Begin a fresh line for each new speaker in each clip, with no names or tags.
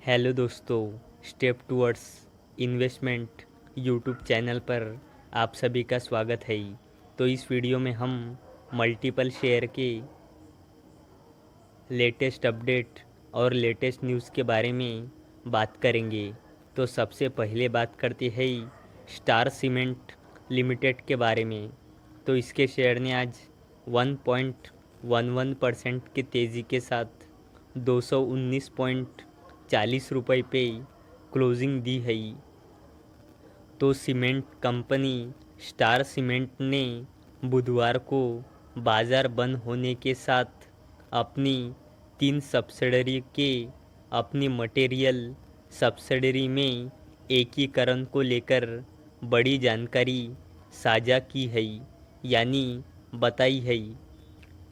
Hello दोस्तों, step towards investment YouTube channel पर आप सभी का स्वागत है। तो इस वीडियो में हम मल्टीपल शेयर के लेटेस्ट अपडेट और लेटेस्ट न्यूज़ के बारे में बात करेंगे। तो सबसे पहले बात करते हैं स्टार सीमेंट लिमिटेड के बारे में। तो इसके शेयर ने आज 1.11% की तेज़ी के साथ 219.40 रुपये पे क्लोजिंग दी है। तो सीमेंट कंपनी स्टार सीमेंट ने बुधवार को बाज़ार बंद होने के साथ अपनी 3 सब्सिडरी के अपनी मटेरियल सब्सिडरी में एकीकरण को लेकर बड़ी जानकारी साझा की है, यानी बताई है।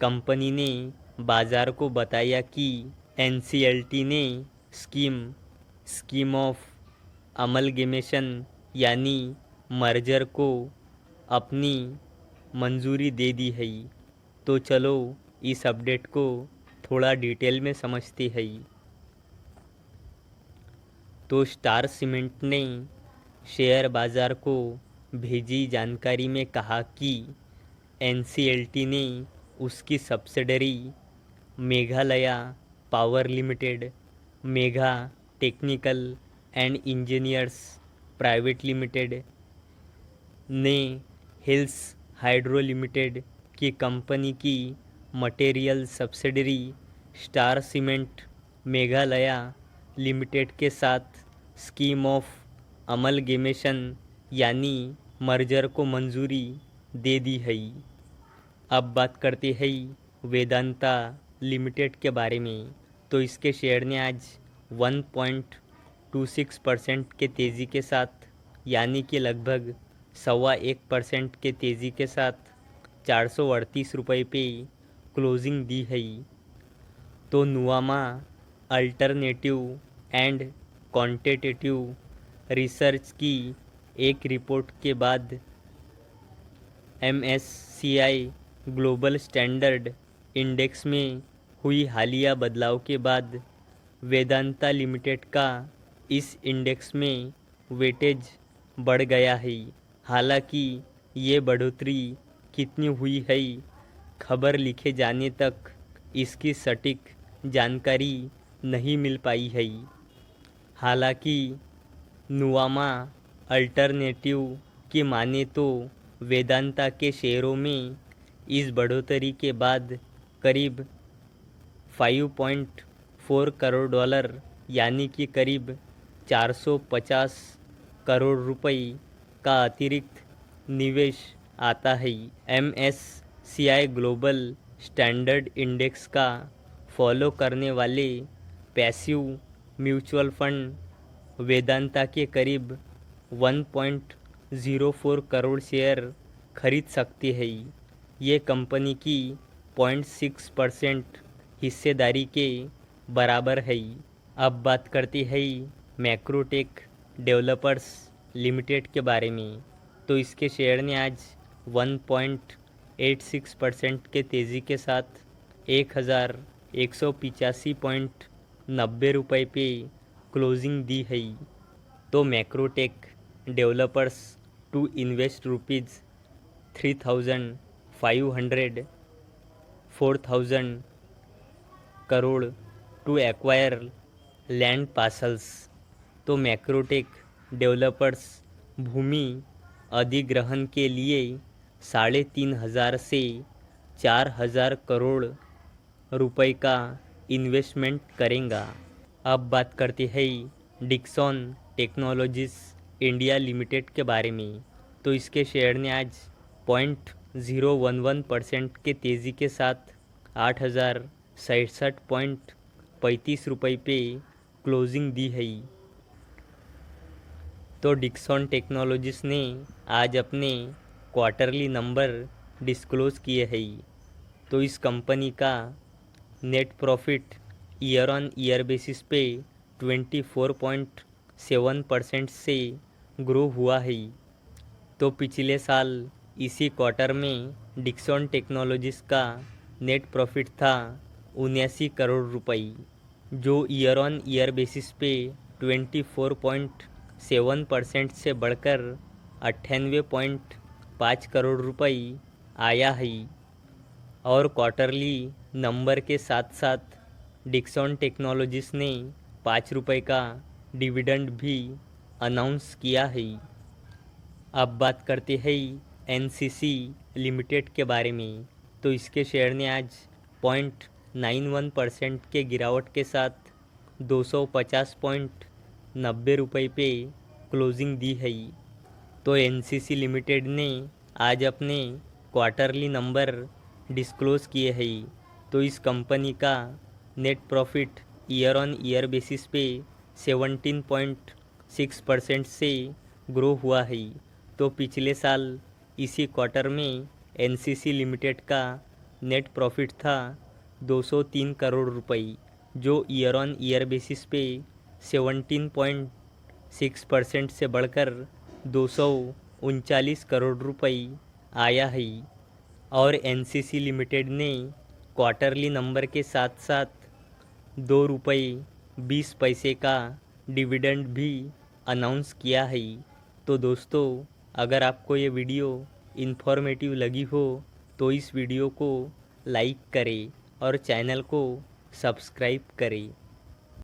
कंपनी ने बाज़ार को बताया कि एनसीएलटी ने स्कीम ऑफ अमलगेमेशन यानी मर्जर को अपनी मंजूरी दे दी है। तो चलो इस अपडेट को थोड़ा डिटेल में समझते हैं। तो स्टार सीमेंट ने शेयर बाज़ार को भेजी जानकारी में कहा कि एनसीएलटी ने उसकी subsidiary Meghalaya power limited, Megha technical and engineers private limited ने हिल्स हाइड्रो लिमिटेड की कंपनी की material subsidiary star cement Meghalaya limited के साथ स्कीम ऑफ अमलगेमेशन यानी मर्जर को मंजूरी दे दी है। अब बात करते हैं वेदांता लिमिटेड के बारे में। तो इसके शेयर ने आज 1.26% के तेज़ी के साथ, यानी कि लगभग 1.25% के तेज़ी के साथ 438 रुपये पे क्लोजिंग दी है। तो Nuvama alternative and quantitative research की एक रिपोर्ट के बाद MSCI ग्लोबल स्टैंडर्ड इंडेक्स में हुई हालिया बदलाव के बाद वेदांता लिमिटेड का इस इंडेक्स में वेटेज बढ़ गया है। हालांकि ये बढ़ोतरी कितनी हुई है, खबर लिखे जाने तक इसकी सटीक जानकारी नहीं मिल पाई है। हालांकि नुवामा अल्टरनेटिव की माने तो वेदांता के शेयरों में इस बढ़ोतरी के बाद करीब 5.4 करोड़ डॉलर यानी कि करीब 450 करोड़ रुपए का अतिरिक्त निवेश आता है। MSCI ग्लोबल स्टैंडर्ड इंडेक्स का फॉलो करने वाले पैसिव म्यूचुअल फंड वेदांता के करीब 1.04 करोड़ शेयर खरीद सकते हैं। ये कंपनी की 0.6% हिस्सेदारी के बराबर है। अब बात करते हैं मैक्रोटेक डेवलपर्स लिमिटेड के बारे में। तो इसके शेयर ने आज 1.86% के तेज़ी के साथ 1185.90 रुपये पे क्लोजिंग दी है। तो Macrotech Developers to invest ₹3,500 4,000 crore to acquire land parcels. तो मैक्रोटेक डेवलपर्स भूमि अधिग्रहण के लिए 3,500 से 4,000 करोड़ रुपए का इन्वेस्टमेंट करेगा। अब बात करते हैं डिक्सन टेक्नोलॉजीज इंडिया लिमिटेड के बारे में। तो इसके शेयर ने आज 0.011% के तेज़ी के साथ 8,067.35 रुपये पे क्लोजिंग दी है। तो डिक्सन टेक्नोलॉजीज ने आज अपने क्वार्टरली नंबर डिस्क्लोज़ किए हैं। तो इस कंपनी का net profit year on year basis पे 24.7% से ग्रो हुआ है। तो पिछले साल इसी क्वार्टर में डिक्सन टेक्नोलॉजीज का नेट प्रॉफिट था 79 करोड़ रुपए। जो ईयर ऑन ईयर बेसिस पे 24.7% से बढ़कर 98.5 करोड़ रुपए आया है। और क्वार्टरली नंबर के साथ साथ डिक्सन टेक्नोलॉजीज ने 5 रुपए का डिविडेंड भी अनाउंस किया है। अब बात करते हैं एनसीसी लिमिटेड के बारे में। तो इसके शेयर ने आज 0.91% के गिरावट के साथ 250.90 रुपये पे क्लोजिंग दी है। तो एनसीसी लिमिटेड ने आज अपने क्वार्टरली नंबर डिस्क्लोज़ किए हैं। तो इस कंपनी का net profit year on year basis पे 17.6% से ग्रो हुआ है। तो पिछले साल इसी क्वार्टर में एनसीसी लिमिटेड का नेट प्रॉफिट था 203 करोड़ रुपए, जो ईयर ऑन ईयर बेसिस पे 17.6% से बढ़कर 239 करोड़ रुपए आया है। और एनसीसी लिमिटेड ने क्वार्टरली नंबर के साथ साथ 2 रुपये 20 पैसे का डिविडेंड भी अनाउंस किया है। तो दोस्तों, अगर आपको ये वीडियो इन्फॉर्मेटिव लगी हो तो इस वीडियो को लाइक करें और चैनल को सब्सक्राइब करें।